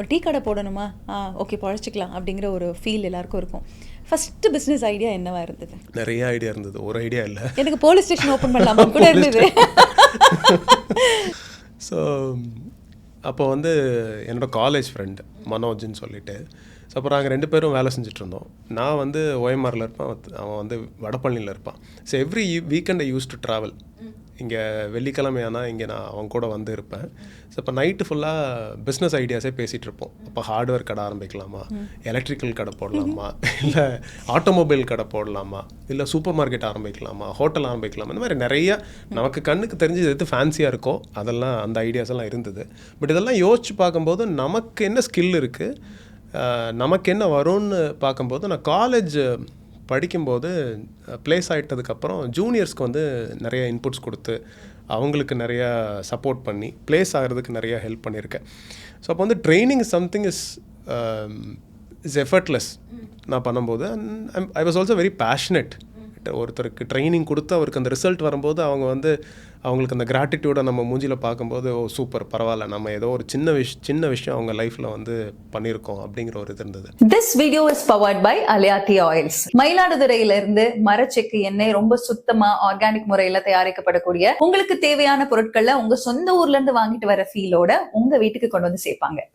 ஒரு டீ கடை போடணுமா, ஓகே பொழைச்சிக்கலாம் அப்படிங்கிற ஒரு ஃபீல் எல்லாருக்கும் இருக்கும். ஃபஸ்ட்டு பிஸ்னஸ் ஐடியா என்னவா இருந்தது? நிறைய ஐடியா இருந்தது, ஒரு ஐடியா இல்லை. எனக்கு போலீஸ் ஸ்டேஷன் ஓப்பன் பண்ணலாமா கூட இருந்தது. ஸோ அப்போ வந்து என்னோடய காலேஜ் ஃப்ரெண்டு மனோஜ்னு சொல்லிட்டு, ஸோ அப்புறம் நாங்கள் 2 பேரும் வேலை செஞ்சுட்ருந்தோம். நான் வந்து OMRல இருப்பேன், அவன் வந்து வடபழனியில் இருப்பான். So every weekend I use to travel. இங்கே வெள்ளிக்கிழமை ஆனால் இங்கே நான் அவன் கூட வந்து இருப்பேன். ஸோ இப்போ நைட்டு ஃபுல்லாக பிஸ்னஸ் ஐடியாஸே பேசிகிட்டு இருப்போம். அப்போ ஹார்ட்வேர் கடை ஆரம்பிக்கலாமா, எலக்ட்ரிக்கல் கடை போடலாமா, இல்லை ஆட்டோமொபைல் கடை போடலாமா, இல்லை சூப்பர் மார்க்கெட் ஆரம்பிக்கலாமா, ஹோட்டல் ஆரம்பிக்கலாமா, இந்த மாதிரி நிறைய நமக்கு கண்ணுக்கு தெரிஞ்சு எது ஃபேன்சியாக இருக்கோ அதெல்லாம் அந்த ஐடியாஸ் எல்லாம் இருந்தது. பட் இதெல்லாம் யோசித்து பார்க்கும்போது நமக்கு என்ன ஸ்கில் இருக்குது, நமக்கு என்ன வரும்னு பார்க்கும்போது, நான் காலேஜ் படிக்கும்போது ப்ளேஸ் ஆகிட்டதுக்கப்புறம் ஜூனியர்ஸ்க்கு வந்து நிறைய இன்புட்ஸ் கொடுத்து அவங்களுக்கு நிறையா சப்போர்ட் பண்ணி ப்ளேஸ் ஆகிறதுக்கு நிறையா ஹெல்ப் பண்ணியிருக்கேன். ஸோ அப்போ வந்து ட்ரைனிங் சம்திங் இஸ் எஃபர்ட்லெஸ் நான் பண்ணும்போது. I was also very passionate. ஒருத்தருக்கு ட்ரைனிங் கொடுத்து அவருக்கு அந்த ரிசல்ட் வரும்போது அவங்க வந்து அவங்களுக்கு அந்த கிராட்டிடியூடை நம்ம மூஞ்சியில் பார்க்கும்போது, ஓ சூப்பர், பரவாயில்ல, நம்ம ஏதோ ஒரு சின்ன விஷயம் அவங்க லைஃப்பில் வந்து பண்ணியிருக்கோம் அப்படிங்கிற ஒரு இது இருந்தது. This video is powered by Aliyathi oils. மயிலாடுதுறையிலிருந்து மரச்செக்கு எண்ணெய் ரொம்ப சுத்தமா ஆர்கானிக் முறையில தயாரிக்கப்படக்கூடிய உங்களுக்கு தேவையான பொருட்களை உங்க சொந்த ஊர்ல இருந்து வாங்கிட்டு வர ஃபீலோட உங்க வீட்டுக்கு கொண்டு வந்து சேர்ப்பாங்க.